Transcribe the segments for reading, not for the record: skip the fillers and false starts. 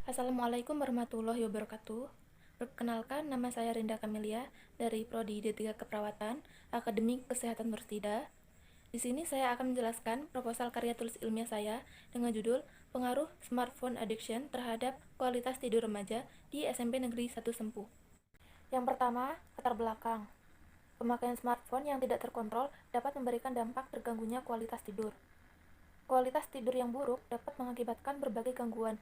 Assalamualaikum warahmatullahi wabarakatuh. Perkenalkan, nama saya Rinda Kamelia dari Prodi D3 Keperawatan, Akademi Kesehatan Mursida. Di sini saya akan menjelaskan proposal karya tulis ilmiah saya dengan judul Pengaruh Smartphone Addiction terhadap Kualitas Tidur Remaja di SMP Negeri 1 Sempu. Yang pertama, latar belakang. Pemakaian smartphone yang tidak terkontrol dapat memberikan dampak terganggunya kualitas tidur. Kualitas tidur yang buruk dapat mengakibatkan berbagai gangguan.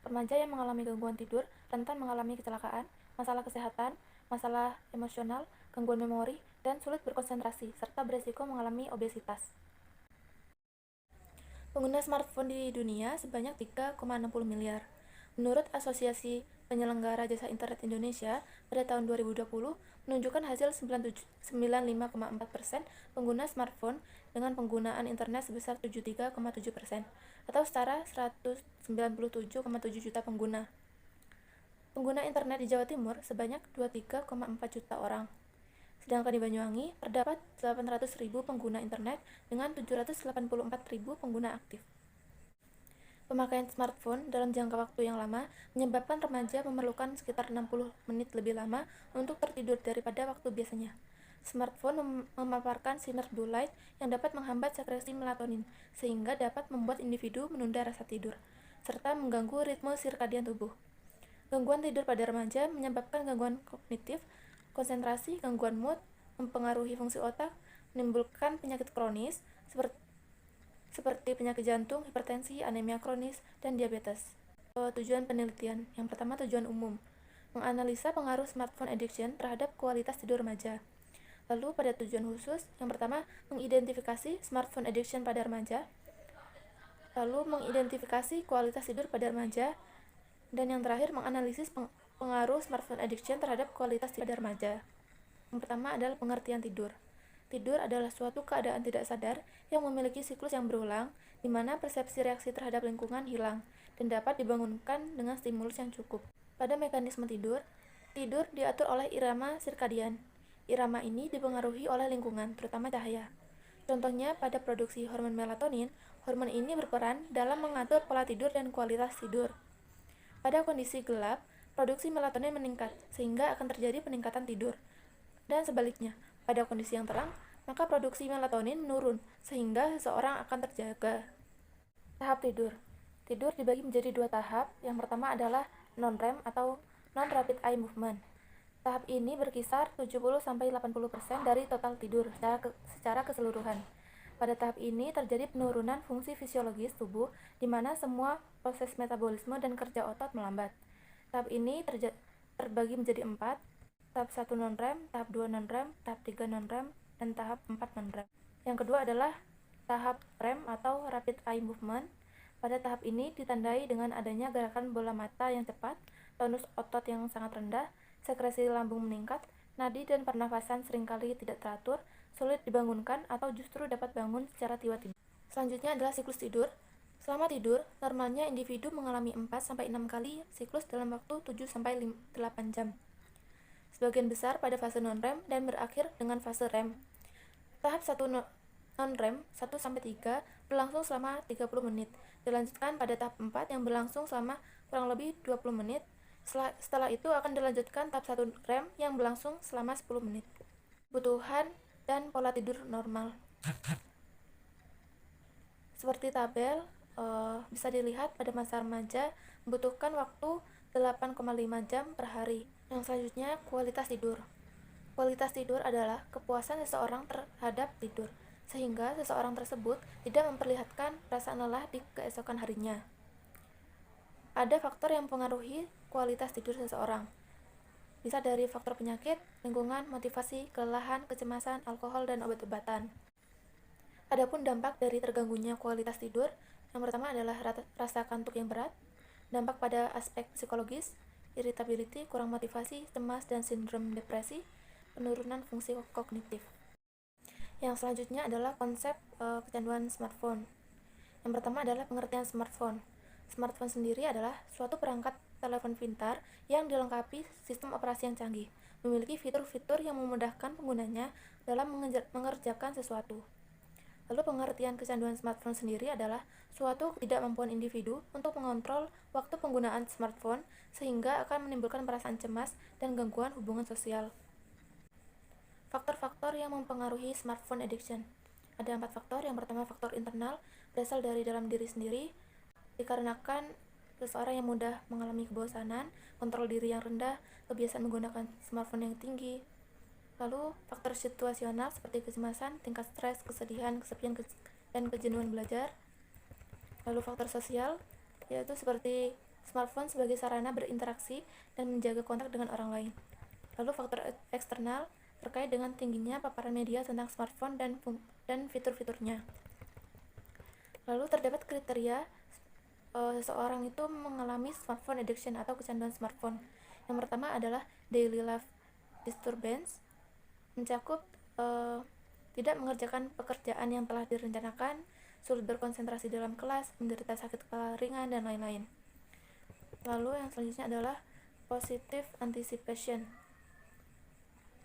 Remaja yang mengalami gangguan tidur rentan mengalami kecelakaan, masalah kesehatan, masalah emosional, gangguan memori, dan sulit berkonsentrasi, serta beresiko mengalami obesitas. Pengguna smartphone di dunia sebanyak 3,60 miliar. Menurut Asosiasi Penyelenggara Jasa Internet Indonesia, pada tahun 2020 menunjukkan hasil 95,4% pengguna smartphone dengan penggunaan internet sebesar 73,7%, atau setara 197,7 juta pengguna. Pengguna internet di Jawa Timur sebanyak 23,4 juta orang. Sedangkan di Banyuwangi terdapat 800.000 pengguna internet dengan 784.000 pengguna aktif. Pemakaian smartphone dalam jangka waktu yang lama menyebabkan remaja memerlukan sekitar 60 menit lebih lama untuk tertidur daripada waktu biasanya. Smartphone memaparkan sinar blue light yang dapat menghambat sekresi melatonin, sehingga dapat membuat individu menunda rasa tidur, serta mengganggu ritme sirkadian tubuh. Gangguan tidur pada remaja menyebabkan gangguan kognitif, konsentrasi, gangguan mood, mempengaruhi fungsi otak, menimbulkan penyakit kronis seperti penyakit jantung, hipertensi, anemia kronis, dan diabetes. Tujuan penelitian. Yang pertama, tujuan umum. Menganalisa pengaruh smartphone addiction terhadap kualitas tidur remaja. Lalu pada tujuan khusus, yang pertama, mengidentifikasi smartphone addiction pada remaja. Lalu mengidentifikasi kualitas tidur pada remaja. Dan yang terakhir, menganalisis pengaruh smartphone addiction terhadap kualitas tidur pada remaja. Yang pertama adalah pengertian tidur. Tidur adalah suatu keadaan tidak sadar yang memiliki siklus yang berulang, di mana persepsi reaksi terhadap lingkungan hilang, dan dapat dibangunkan dengan stimulus yang cukup. Pada mekanisme tidur, tidur diatur oleh irama sirkadian. Irama ini dipengaruhi oleh lingkungan, terutama cahaya. Contohnya pada produksi hormon melatonin, hormon ini berperan dalam mengatur pola tidur dan kualitas tidur. Pada kondisi gelap, produksi melatonin meningkat, sehingga akan terjadi peningkatan tidur. Dan sebaliknya, pada kondisi yang terang, maka produksi melatonin menurun, sehingga seseorang akan terjaga. Tahap tidur. Tidur dibagi menjadi dua tahap. Yang pertama adalah non-REM atau non-rapid eye movement. Tahap ini berkisar 70-80% dari total tidur secara keseluruhan. Pada tahap ini terjadi penurunan fungsi fisiologis tubuh, di mana semua proses metabolisme dan kerja otot melambat. Tahap ini terbagi menjadi 4, tahap 1 non-REM, tahap 2 non-REM, tahap 3 non-REM, dan tahap 4 non-REM. Yang kedua adalah tahap REM atau Rapid Eye Movement. Pada tahap ini ditandai dengan adanya gerakan bola mata yang cepat, tonus otot yang sangat rendah, sekresi lambung meningkat, nadi dan pernafasan seringkali tidak teratur, sulit dibangunkan atau justru dapat bangun secara tiba-tiba. Selanjutnya adalah siklus tidur. Selama tidur, normalnya individu mengalami 4-6 kali siklus dalam waktu 7-8 jam. Sebagian besar pada fase non-REM dan berakhir dengan fase REM. Tahap 1 non-REM 1-3 berlangsung selama 30 menit. Dilanjutkan pada tahap 4 yang berlangsung selama kurang lebih 20 menit. Setelah itu akan dilanjutkan tahap 1 REM yang berlangsung selama 10 menit. Kebutuhan dan pola tidur normal. Seperti tabel, bisa dilihat pada masa remaja membutuhkan waktu 8,5 jam per hari. Yang selanjutnya, kualitas tidur. Kualitas tidur adalah kepuasan seseorang terhadap tidur, sehingga seseorang tersebut tidak memperlihatkan rasa lelah di keesokan harinya. Ada faktor yang mempengaruhi kualitas tidur seseorang. Bisa dari faktor penyakit, lingkungan, motivasi, kelelahan, kecemasan, alkohol, dan obat-obatan. Adapun dampak dari terganggunya kualitas tidur, yang pertama adalah rasa kantuk yang berat, dampak pada aspek psikologis, irritability, kurang motivasi, cemas, dan sindrom depresi, penurunan fungsi kognitif. Yang selanjutnya adalah konsep kecanduan smartphone. Yang pertama adalah pengertian smartphone. Smartphone sendiri adalah suatu perangkat telepon pintar yang dilengkapi sistem operasi yang canggih, memiliki fitur-fitur yang memudahkan penggunanya dalam mengerjakan sesuatu. Lalu pengertian kecanduan smartphone sendiri adalah suatu ketidakmampuan individu untuk mengontrol waktu penggunaan smartphone sehingga akan menimbulkan perasaan cemas dan gangguan hubungan sosial. Faktor-faktor yang mempengaruhi smartphone addiction. Ada 4 faktor. Yang pertama, faktor internal, berasal dari dalam diri sendiri, dikarenakan seseorang yang mudah mengalami kebosanan, kontrol diri yang rendah, kebiasaan menggunakan smartphone yang tinggi. Lalu faktor situasional seperti kecemasan, tingkat stres, kesedihan, kesepian, dan kejenuhan belajar. Lalu faktor sosial, yaitu seperti smartphone sebagai sarana berinteraksi dan menjaga kontak dengan orang lain. Lalu faktor eksternal terkait dengan tingginya paparan media tentang smartphone dan fitur-fiturnya. Lalu terdapat kriteria seseorang itu mengalami smartphone addiction atau kecanduan smartphone. Yang pertama adalah daily life disturbance, mencakup tidak mengerjakan pekerjaan yang telah direncanakan, sulit berkonsentrasi dalam kelas, menderita sakit kepala ringan, dan lain-lain. Lalu yang selanjutnya adalah positive anticipation.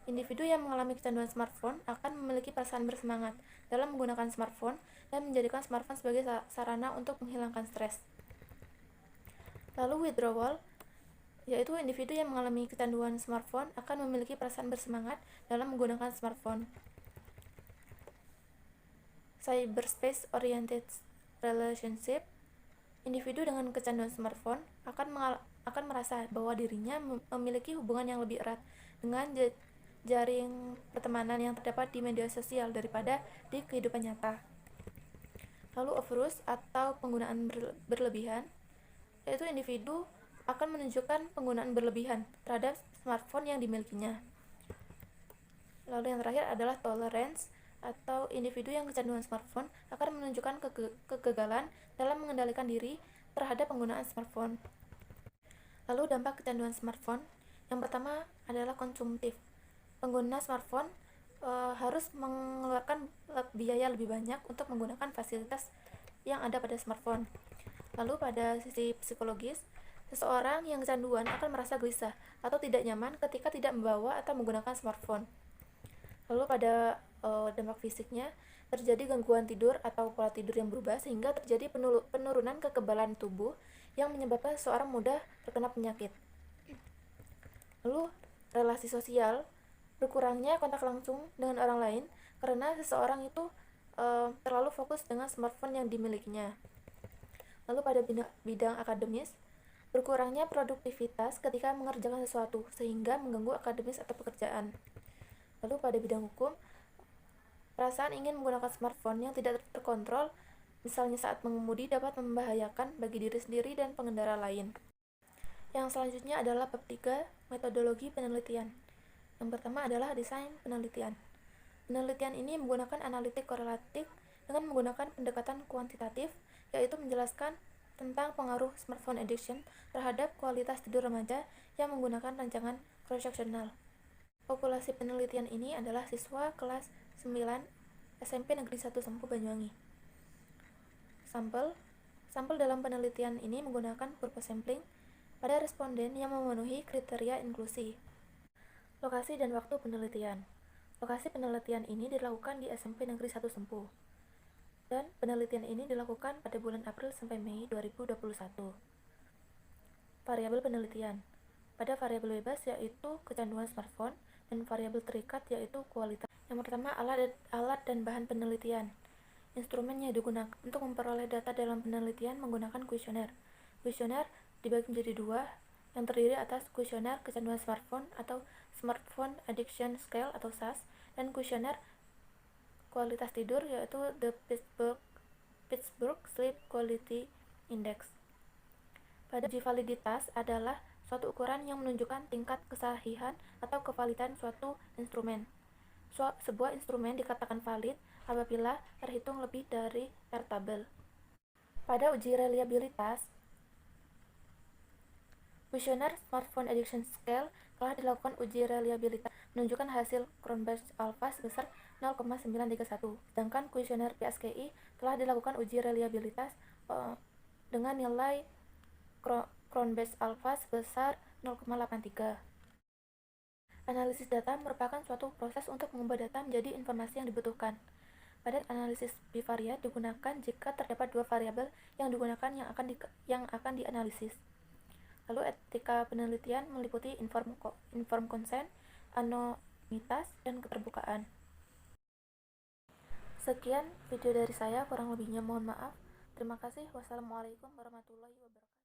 Individu yang mengalami kecanduan smartphone akan memiliki perasaan bersemangat dalam menggunakan smartphone dan menjadikan smartphone sebagai sarana untuk menghilangkan stres. Lalu withdrawal, yaitu individu yang mengalami kecanduan smartphone akan memiliki perasaan bersemangat dalam menggunakan smartphone. Cyberspace oriented relationship, individu dengan kecanduan smartphone akan merasa bahwa dirinya memiliki hubungan yang lebih erat dengan jaring pertemanan yang terdapat di media sosial daripada di kehidupan nyata. Lalu overuse atau penggunaan berlebihan, yaitu individu akan menunjukkan penggunaan berlebihan terhadap smartphone yang dimilikinya. Lalu yang terakhir adalah tolerance, atau individu yang kecanduan smartphone akan menunjukkan kegagalan dalam mengendalikan diri terhadap penggunaan smartphone. Lalu dampak kecanduan smartphone, yang pertama adalah konsumtif. Pengguna smartphone harus mengeluarkan biaya lebih banyak untuk menggunakan fasilitas yang ada pada smartphone. Lalu pada sisi psikologis, seseorang yang kecanduan akan merasa gelisah atau tidak nyaman ketika tidak membawa atau menggunakan smartphone. Lalu pada dampak fisiknya, terjadi gangguan tidur atau pola tidur yang berubah sehingga terjadi penurunan kekebalan tubuh yang menyebabkan seseorang mudah terkena penyakit. Lalu relasi sosial, berkurangnya kontak langsung dengan orang lain karena seseorang itu terlalu fokus dengan smartphone yang dimilikinya. Lalu pada bidang akademis, berkurangnya produktivitas ketika mengerjakan sesuatu sehingga mengganggu akademis atau pekerjaan. Lalu pada bidang hukum, perasaan ingin menggunakan smartphone yang tidak terkontrol, misalnya saat mengemudi, dapat membahayakan bagi diri sendiri dan pengendara lain. Yang selanjutnya adalah bab 3, metodologi penelitian. Yang pertama adalah desain penelitian. Penelitian ini menggunakan analitik korelatif dengan menggunakan pendekatan kuantitatif, yaitu menjelaskan tentang pengaruh smartphone addiction terhadap kualitas tidur remaja yang menggunakan rancangan cross-sectional. Populasi penelitian ini adalah siswa kelas 9 SMP Negeri 1 Sempu Banyuwangi. Sampel dalam penelitian ini menggunakan purpose sampling pada responden yang memenuhi kriteria inklusi. Lokasi dan waktu penelitian. Lokasi penelitian ini dilakukan di SMP Negeri 1 Sempu. Dan penelitian ini dilakukan pada bulan April sampai Mei 2021. Variabel penelitian. Pada variabel bebas yaitu kecanduan smartphone dan variabel terikat yaitu kualitas. Yang pertama, alat dan bahan penelitian. Instrumen yang digunakan untuk memperoleh data dalam penelitian menggunakan kuesioner. Kuesioner dibagi menjadi 2, yang terdiri atas kuesioner kecanduan smartphone atau Smartphone Addiction Scale atau SAS, dan kuesioner kualitas tidur yaitu the Pittsburgh Sleep Quality Index. Pada uji validitas adalah suatu ukuran yang menunjukkan tingkat kesahihan atau kevalidan suatu instrumen. Sebuah instrumen dikatakan valid apabila terhitung lebih dari R tabel. Pada uji reliabilitas, kuesioner Smartphone Addiction Scale telah dilakukan uji reliabilitas menunjukkan hasil Cronbach's alpha sebesar 0,931, sedangkan kuesioner PSKI telah dilakukan uji reliabilitas dengan nilai Cronbach's alpha sebesar 0,83. Analisis data merupakan suatu proses untuk mengubah data menjadi informasi yang dibutuhkan. Pada analisis bivariat digunakan jika terdapat dua variabel yang digunakan yang akan dianalisis. Lalu etika penelitian meliputi informed consent, anonimitas, dan keterbukaan. Sekian video dari saya, kurang lebihnya mohon maaf. Terima kasih. Wassalamualaikum warahmatullahi wabarakatuh.